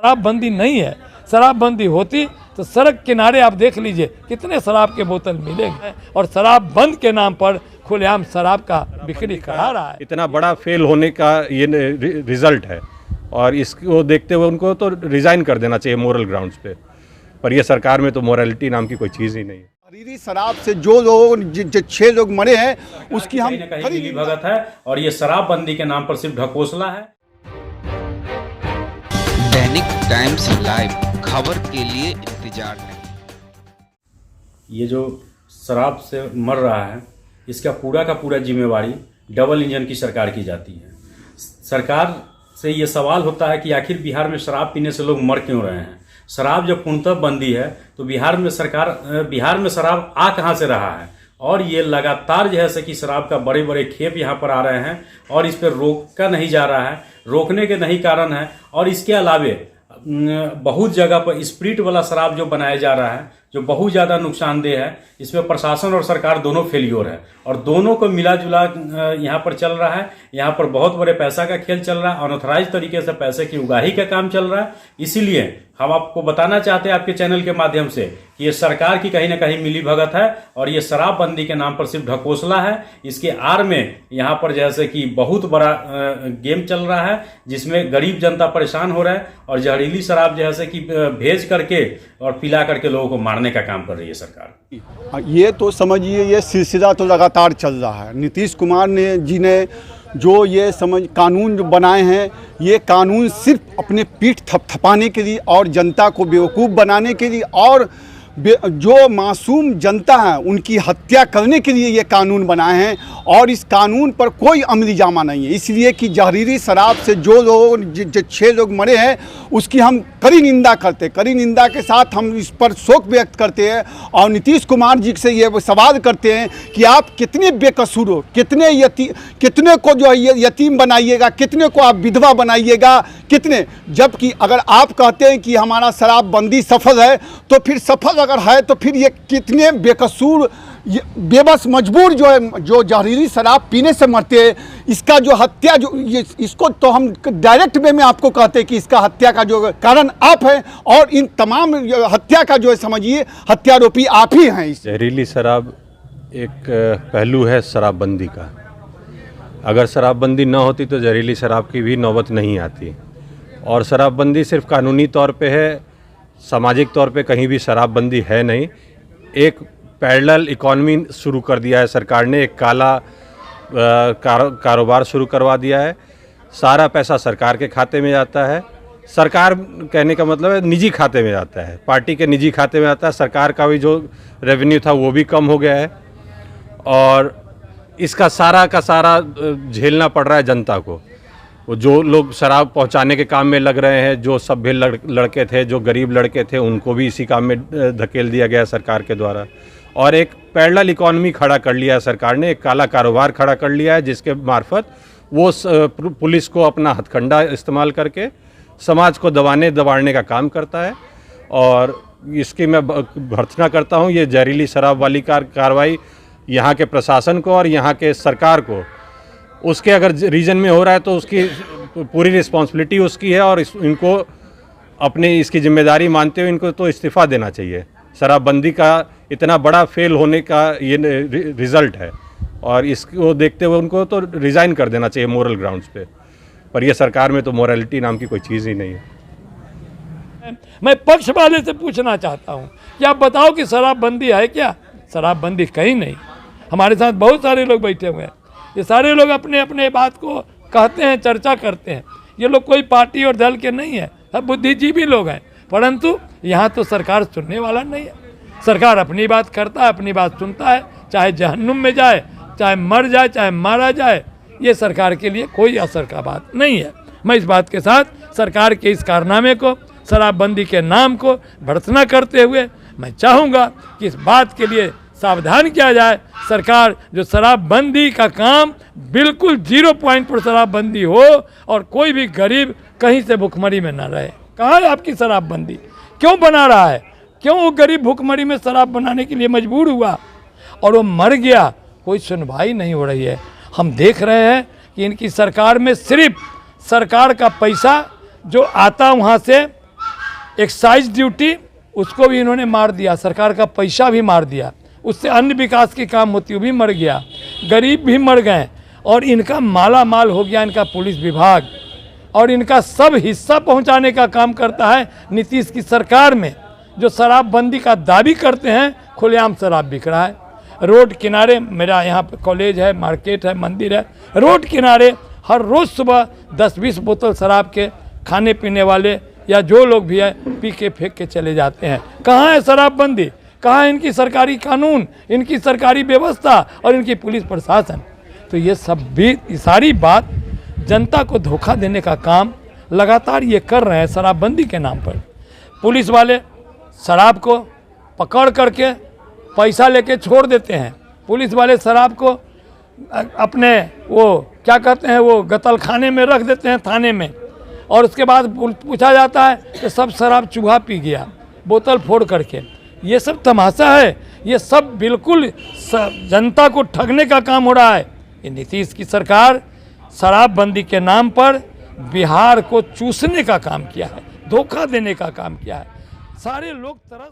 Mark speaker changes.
Speaker 1: शराबबंदी नहीं है। शराबबंदी होती तो सड़क किनारे आप देख लीजिए कितने शराब के बोतल मिलेंगे, और शराब बंद के नाम पर खुलेआम शराब का बिक्री करा रहा है।
Speaker 2: इतना बड़ा फेल होने का ये रिजल्ट है, और इसको देखते हुए उनको तो रिजाइन कर देना चाहिए मोरल ग्राउंड्स पे, पर ये सरकार में तो मोरालिटी नाम की कोई चीज़ ही नहीं है।
Speaker 3: जहरीली शराब से जो लोग 6 लोग मरे हैं उसकी हम
Speaker 4: मिली भगत है, और ये शराबबंदी के नाम पर सिर्फ ढकोसला है।
Speaker 5: दैनिक टाइम्स लाइव, खबर के लिए इंतजार नहीं।
Speaker 4: ये जो शराब से मर रहा है, इसका पूरा का पूरा जिम्मेवारी डबल इंजन की सरकार की जाती है। सरकार से ये सवाल होता है कि आखिर बिहार में शराब पीने से लोग मर क्यों रहे हैं। शराब जब पूर्णतः बंदी है तो बिहार में शराब आ कहाँ से रहा है, और ये लगातार जो है कि शराब का बड़े बड़े खेप यहाँ पर आ रहे हैं, और इस पर रोका नहीं जा रहा है, रोकने के नहीं कारण है। और इसके अलावे बहुत जगह पर स्प्रिट वाला शराब जो बनाया जा रहा है, जो बहुत ज़्यादा नुकसानदेह है, इसमें प्रशासन और सरकार दोनों फेलियर है, और दोनों को मिला जुला यहाँ पर चल रहा है। यहाँ पर बहुत बड़े पैसा का खेल चल रहा है, अनऑथराइज तरीके से पैसे की उगाही का काम चल रहा है। इसीलिए हम आपको बताना चाहते हैं आपके चैनल के माध्यम से कि ये सरकार की कहीं ना कहीं मिली भगत है, और ये शराबबंदी के नाम पर सिर्फ ढकोसला है। इसके आड़ में यहाँ पर जैसे कि बहुत बड़ा गेम चल रहा है, जिसमें गरीब जनता परेशान हो रहा है, और जहरीली शराब जैसे कि भेज करके और पिला करके लोगों को मारने का काम कर रही है सरकार।
Speaker 3: ये तो समझिए ये सिलसिला तो लगातार चल रहा है। नीतीश कुमार जी ने जो ये कानून जो बनाए हैं, ये कानून सिर्फ अपने पीठ थपथपाने के लिए और जनता को बेवकूफ़ बनाने के लिए, और जो मासूम जनता है उनकी हत्या करने के लिए ये कानून बनाए हैं, और इस कानून पर कोई अमली जामा नहीं है। इसलिए कि जहरीली शराब से जो लोग 6 लोग मरे हैं उसकी हम कड़ी निंदा करते हैं। कड़ी निंदा के साथ हम इस पर शोक व्यक्त करते हैं, और नीतीश कुमार जी से ये सवाल करते हैं कि आप कितने बेकसूर हो, कितने को जो है यतीम बनाइएगा, कितने को आप विधवा बनाइएगा, कितने। जबकि अगर आप कहते हैं कि हमारा शराबबंदी सफल है, तो फिर सफल अगर है तो फिर ये कितने बेकसूर बेबस मजबूर जो है, जो जहरीली शराब पीने से मरते हैं, इसका जो हत्या जो इसको तो हम डायरेक्ट वे में आपको कहते हैं कि इसका हत्या का जो कारण आप हैं, और इन तमाम हत्या का जो है समझिए हत्यारोपी आप ही हैं।
Speaker 2: जहरीली शराब एक पहलू है शराबबंदी का। अगर शराबबंदी ना होती तो जहरीली शराब की भी नौबत नहीं आती, और शराबबंदी सिर्फ कानूनी तौर पे है, सामाजिक तौर पे कहीं भी शराबबंदी है नहीं। एक पैरेलल इकॉनमी शुरू कर दिया है सरकार ने, एक काला कारोबार शुरू करवा दिया है। सारा पैसा सरकार के खाते में जाता है। सरकार कहने का मतलब है निजी खाते में जाता है, पार्टी के निजी खाते में जाता है। सरकार का भी जो रेवेन्यू था वो भी कम हो गया है, और इसका सारा का सारा झेलना पड़ रहा है जनता को। वो जो लोग शराब पहुंचाने के काम में लग रहे हैं, जो सभ्य लड़के थे, जो गरीब लड़के थे, उनको भी इसी काम में धकेल दिया गया सरकार के द्वारा, और एक पैरेलल इकॉनमी खड़ा कर लिया है सरकार ने, एक काला कारोबार खड़ा कर लिया है, जिसके मार्फत वो पुलिस को अपना हथकंडा इस्तेमाल करके समाज को दबाड़ने का काम करता है। और इसकी मैं भर्त्सना करता हूँ। ये जहरीली शराब वाली कार्रवाई यहाँ के प्रशासन को और यहाँ के सरकार को, उसके अगर रीजन में हो रहा है तो उसकी पूरी रिस्पॉन्सिबिलिटी उसकी है, और इनको अपने इसकी जिम्मेदारी मानते हुए इनको तो इस्तीफ़ा देना चाहिए। शराबबंदी का इतना बड़ा फेल होने का ये रिजल्ट है, और इसको देखते हुए उनको तो रिजाइन कर देना चाहिए मोरल ग्राउंड्स पे, पर ये सरकार में तो मोरालिटी नाम की कोई चीज़ ही नहीं है।
Speaker 1: मैं पक्ष वाले से पूछना चाहता हूँ कि आप बताओ कि शराबबंदी है क्या? शराबबंदी कहीं नहीं। हमारे साथ बहुत सारे लोग बैठे हुए हैं, ये सारे लोग अपने अपने बात को कहते हैं, चर्चा करते हैं। ये लोग कोई पार्टी और दल के नहीं है, सब बुद्धिजीवी लोग हैं, परंतु यहाँ तो सरकार सुनने वाला नहीं है। सरकार अपनी बात करता है, अपनी बात सुनता है, चाहे जहन्नुम में जाए, चाहे मर जाए, चाहे मारा जाए, ये सरकार के लिए कोई असर का बात नहीं है। मैं इस बात के साथ सरकार के इस कारनामे को, शराबबंदी के नाम को भर्त्सना करते हुए मैं चाहूँगा कि इस बात के लिए सावधान किया जाए। सरकार जो शराबबंदी का काम बिल्कुल 0 पॉइंट पर शराबबंदी हो, और कोई भी गरीब कहीं से भुखमरी में ना रहे। कहाँ है आपकी शराबबंदी? क्यों बना रहा है? क्यों वो गरीब भुखमरी में शराब बनाने के लिए मजबूर हुआ और वो मर गया? कोई सुनवाई नहीं हो रही है। हम देख रहे हैं कि इनकी सरकार में सिर्फ सरकार का पैसा जो आता वहाँ से एक्साइज ड्यूटी उसको भी इन्होंने मार दिया, सरकार का पैसा भी मार दिया, उससे अन्य विकास के काम होती वो भी मर गया, गरीब भी मर गए और इनका माला माल हो गया इनका पुलिस विभाग। और इनका सब हिस्सा पहुंचाने का काम करता है नीतीश की सरकार में। जो शराबबंदी का दावी करते हैं, खुलेआम शराब बिक रहा है रोड किनारे। मेरा यहाँ पे कॉलेज है, मार्केट है, मंदिर है, रोड किनारे हर रोज़ सुबह 10-20 बोतल शराब के खाने पीने वाले या जो लोग भी है पी के फेंक के चले जाते हैं। कहाँ है शराबबंदी, कहाँ है इनकी सरकारी कानून, इनकी सरकारी व्यवस्था और इनकी पुलिस प्रशासन। तो ये सब भी सारी बात जनता को धोखा देने का काम लगातार ये कर रहे हैं शराबबंदी के नाम पर। पुलिस वाले शराब को पकड़ करके पैसा लेके छोड़ देते हैं। पुलिस वाले शराब को अपने वो क्या कहते हैं वो गतल खाने में रख देते हैं थाने में, और उसके बाद पूछा जाता है कि सब शराब चूहा पी गया बोतल फोड़ करके। ये सब तमाशा है, ये सब बिल्कुल जनता को ठगने का काम हो रहा है। ये नीतीश की सरकार शराबबंदी के नाम पर बिहार को चूसने का काम किया है, धोखा देने का काम किया है। सारे लोग तरस